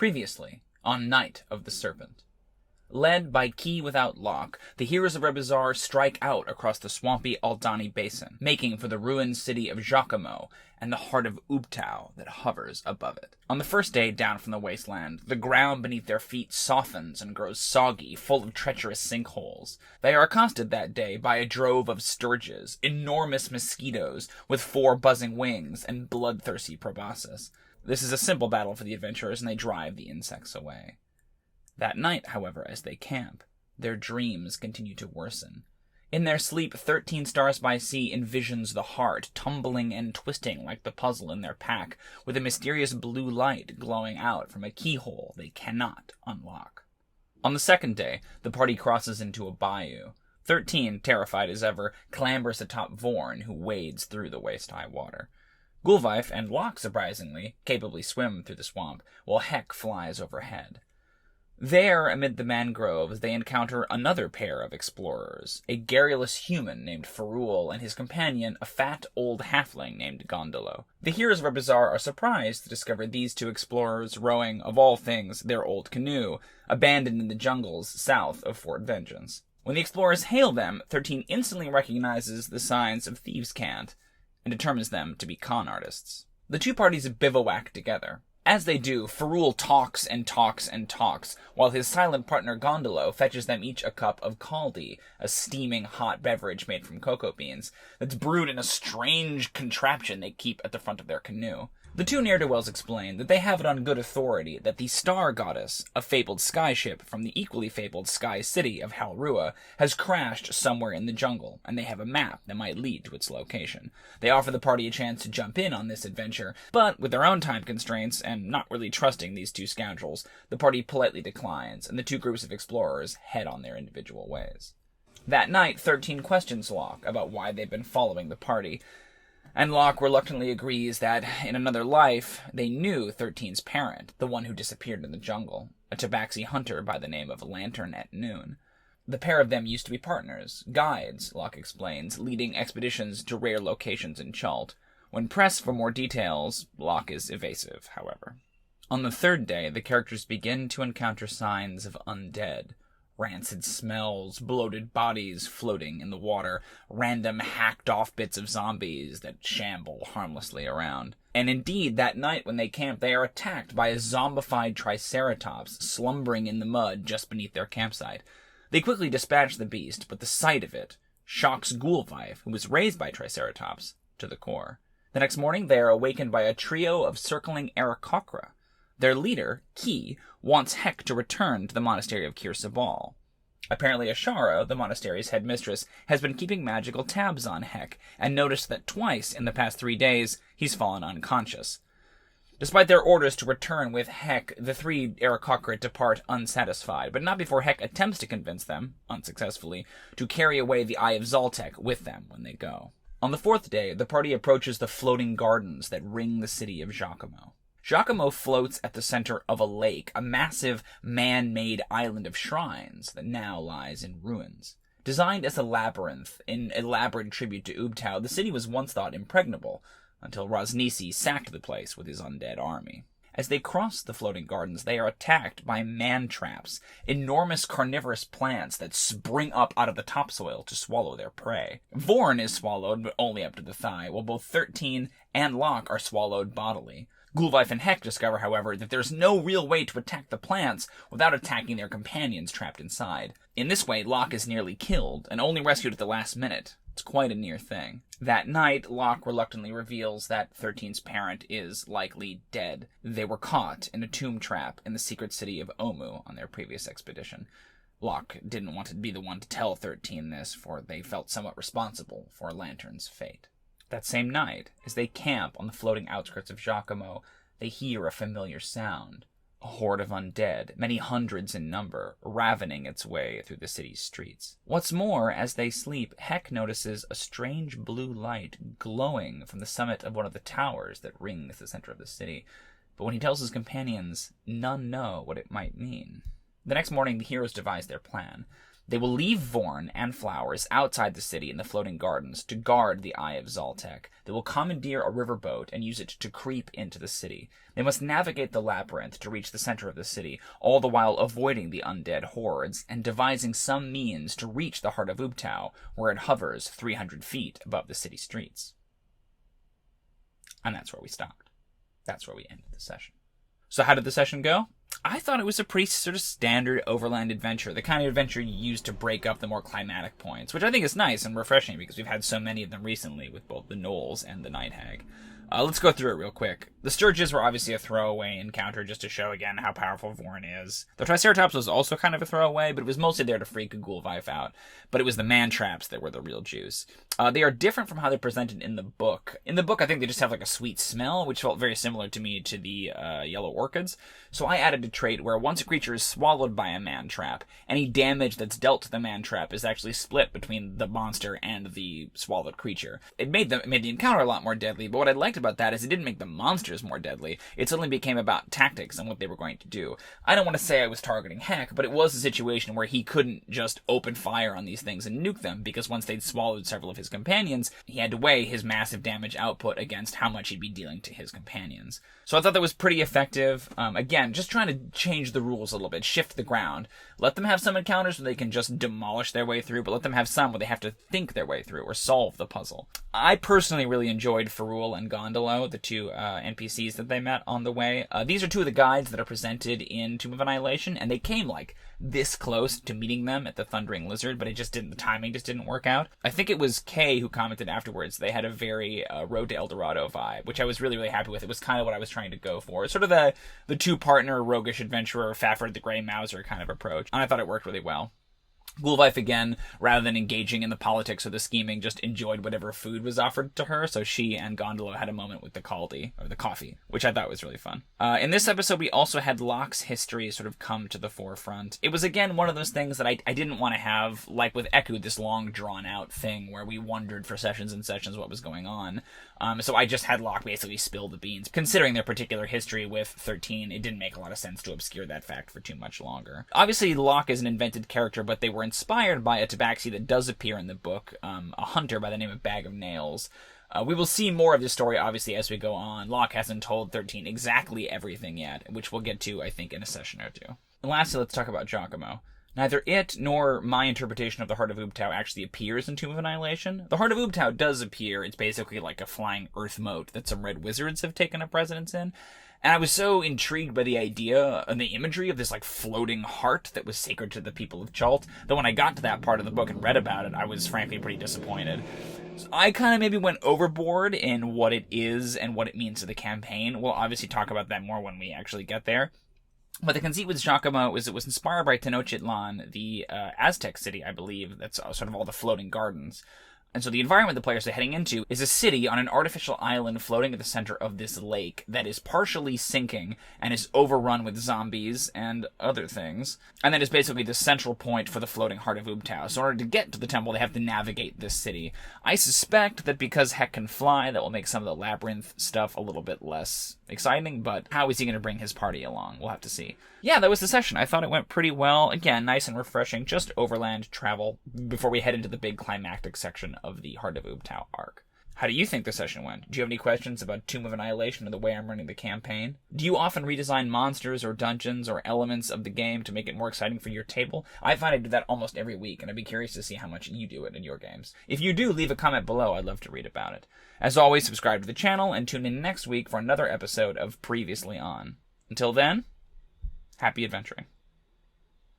Previously, on Night of the Serpent. Led by Key without Lock, the heroes of Rebizar strike out across the swampy Aldani Basin, making for the ruined city of Giacomo and the Heart of Ubtao that hovers above it. On the first day down from the wasteland, the ground beneath their feet softens and grows soggy, full of treacherous sinkholes. They are accosted that day by a drove of sturges, enormous mosquitoes with 4 buzzing wings, and bloodthirsty proboscis. This is a simple battle for the adventurers, and they drive the insects away. That night, however, as they camp, their dreams continue to worsen. In their sleep, 13 Stars by Sea envisions the heart tumbling and twisting like the puzzle in their pack, with a mysterious blue light glowing out from a keyhole they cannot unlock. On the second day, the party crosses into a bayou. 13, terrified as ever, clambers atop Vorn, who wades through the waist-high water. Gûlwyf and Locke, surprisingly, capably swim through the swamp, while Heck flies overhead. There, amid the mangroves, they encounter another pair of explorers, a garrulous human named Ferrul and his companion, a fat old halfling named Gondolo. The heroes of Rebizar are surprised to discover these 2 explorers rowing, of all things, their old canoe, abandoned in the jungles south of Fort Vengeance. When the explorers hail them, 13 instantly recognizes the signs of thieves' cant, and determines them to be con artists. The 2 parties bivouac together. As they do, Ferrul talks and talks and talks, while his silent partner Gondolo fetches them each a cup of caldi, a steaming hot beverage made from cocoa beans, that's brewed in a strange contraption they keep at the front of their canoe. The 2 ne'er-do-wells explain that they have it on good authority that the Star Goddess, a fabled skyship from the equally fabled Sky City of Halrua, has crashed somewhere in the jungle, and they have a map that might lead to its location. They offer the party a chance to jump in on this adventure, but with their own time constraints, and not really trusting these 2 scoundrels, the party politely declines, and the 2 groups of explorers head on their individual ways. That night, 13 questions Locke about why they've been following the party, and Locke reluctantly agrees that, in another life, they knew 13's parent, the one who disappeared in the jungle, a tabaxi hunter by the name of Lantern at Noon. The pair of them used to be partners, guides, Locke explains, leading expeditions to rare locations in Chult. When pressed for more details, Locke is evasive, however. On the third day, the characters begin to encounter signs of undead. Rancid smells, bloated bodies floating in the water, random hacked-off bits of zombies that shamble harmlessly around. And indeed, that night when they camp, they are attacked by a zombified triceratops slumbering in the mud just beneath their campsite. They quickly dispatch the beast, but the sight of it shocks Gûlwyf, who was raised by triceratops, to the core. The next morning, they are awakened by a trio of circling aarakokra. Their leader, Key, wants Heck to return to the monastery of Kir Sabal. Apparently Ashara, the monastery's headmistress, has been keeping magical tabs on Heck, and noticed that twice in the past 3 days he's fallen unconscious. Despite their orders to return with Heck, the 3 aarakokra depart unsatisfied, but not before Heck attempts to convince them, unsuccessfully, to carry away the Eye of Zoltek with them when they go. On the 4th day, the party approaches the floating gardens that ring the city of Giacomo. Giacomo floats at the center of a lake, a massive man-made island of shrines that now lies in ruins. Designed as a labyrinth in elaborate tribute to Ubtao, the city was once thought impregnable, until Rosnisi sacked the place with his undead army. As they cross the floating gardens, they are attacked by mantraps, enormous carnivorous plants that spring up out of the topsoil to swallow their prey. Vorn is swallowed, but only up to the thigh, while both 13 and Locke are swallowed bodily. Gûlwyf and Heck discover, however, that there's no real way to attack the plants without attacking their companions trapped inside. In this way, Locke is nearly killed, and only rescued at the last minute. It's quite a near thing. That night, Locke reluctantly reveals that 13's parent is likely dead. They were caught in a tomb trap in the secret city of Omu on their previous expedition. Locke didn't want to be the one to tell 13 this, for they felt somewhat responsible for Lantern's fate. That same night, as they camp on the floating outskirts of Giacomo, they hear a familiar sound. A horde of undead, many hundreds in number, ravening its way through the city's streets. What's more, as they sleep, Heck notices a strange blue light glowing from the summit of one of the towers that rings the center of the city. But when he tells his companions, none know what it might mean. The next morning, the heroes devise their plan. They will leave Vorn and flowers outside the city in the floating gardens to guard the Eye of Zaltek. They will commandeer a riverboat and use it to creep into the city. They must navigate the labyrinth to reach the center of the city, all the while avoiding the undead hordes and devising some means to reach the Heart of Ubtao, where it hovers 300 feet above the city streets. And that's where we stopped. That's where we ended the session. So how did the session go? I thought it was a pretty sort of standard overland adventure, the kind of adventure you use to break up the more climatic points, which I think is nice and refreshing because we've had so many of them recently with both the Gnolls and the Night Hag. Let's go through it real quick. The Sturges were obviously a throwaway encounter just to show again how powerful Vorn is. The Triceratops was also kind of a throwaway, but it was mostly there to freak Gûlwyf out. But it was the mantraps that were the real juice. They are different from how they're presented in the book. In the book, I think they just have like a sweet smell, which felt very similar to me to the yellow orchids. So I added a trait where once a creature is swallowed by a mantrap, any damage that's dealt to the mantrap is actually split between the monster and the swallowed creature. It made the encounter a lot more deadly, but what I liked about that is it didn't make the monsters more deadly. It suddenly became about tactics and what they were going to do. I don't want to say I was targeting Heck, but it was a situation where he couldn't just open fire on these things and nuke them, because once they'd swallowed several of his companions, he had to weigh his massive damage output against how much he'd be dealing to his companions. So I thought that was pretty effective. Again, just trying to change the rules a little bit, shift the ground. Let them have some encounters where they can just demolish their way through, but let them have some where they have to think their way through or solve the puzzle. I personally really enjoyed Ferrul and Gondolo, the two NPCs that they met on the way. These are two of the guides that are presented in Tomb of Annihilation, and they came like this close to meeting them at the Thundering Lizard, but the timing just didn't work out. I think it was Kay who commented afterwards they had a very Road to El Dorado vibe, which I was really, really happy with. It was kind of what I was trying to go for. Sort of the two-partner roguish adventurer, Fafhrd the Grey Mouser kind of approach, and I thought it worked really well. Gûlwyf, again, rather than engaging in the politics or the scheming, just enjoyed whatever food was offered to her, so she and Gondolo had a moment with the Caldi, or the coffee, which I thought was really fun. In this episode, we also had Locke's history sort of come to the forefront. It was, again, one of those things that I didn't want to have, like with Eku, this long, drawn-out thing where we wondered for sessions and sessions what was going on. So I just had Locke basically spill the beans. Considering their particular history with 13, it didn't make a lot of sense to obscure that fact for too much longer. Obviously, Locke is an invented character, but they were inspired by a tabaxi that does appear in the book, a hunter by the name of Bag of Nails. We will see more of this story, obviously, as we go on. Locke hasn't told 13 exactly everything yet, which we'll get to, I think, in a session or two. And lastly, let's talk about Giacomo. Neither it nor my interpretation of the Heart of Ubtao actually appears in Tomb of Annihilation. The Heart of Ubtao does appear. It's basically like a flying earth moat that some red wizards have taken up residence in. And I was so intrigued by the idea and the imagery of this like floating heart that was sacred to the people of Chult that when I got to that part of the book and read about it, I was frankly pretty disappointed. So I kind of maybe went overboard in what it is and what it means to the campaign. We'll obviously talk about that more when we actually get there. But the conceit with Giacomo is it was inspired by Tenochtitlan, the Aztec city, I believe, that's sort of all the floating gardens. And so the environment the players are heading into is a city on an artificial island floating at the center of this lake that is partially sinking and is overrun with zombies and other things. And that is basically the central point for the floating Heart of Ubtao. So in order to get to the temple, they have to navigate this city. I suspect that because Heck can fly, that will make some of the labyrinth stuff a little bit less exciting, but how is he going to bring his party along? We'll have to see. Yeah, that was the session. I thought it went pretty well. Again, nice and refreshing, just overland travel before we head into the big climactic section of the Heart of Ubtao arc. How do you think the session went? Do you have any questions about Tomb of Annihilation or the way I'm running the campaign? Do you often redesign monsters or dungeons or elements of the game to make it more exciting for your table? I find I do that almost every week, and I'd be curious to see how much you do it in your games. If you do, leave a comment below. I'd love to read about it. As always, subscribe to the channel and tune in next week for another episode of Previously On. Until then, happy adventuring.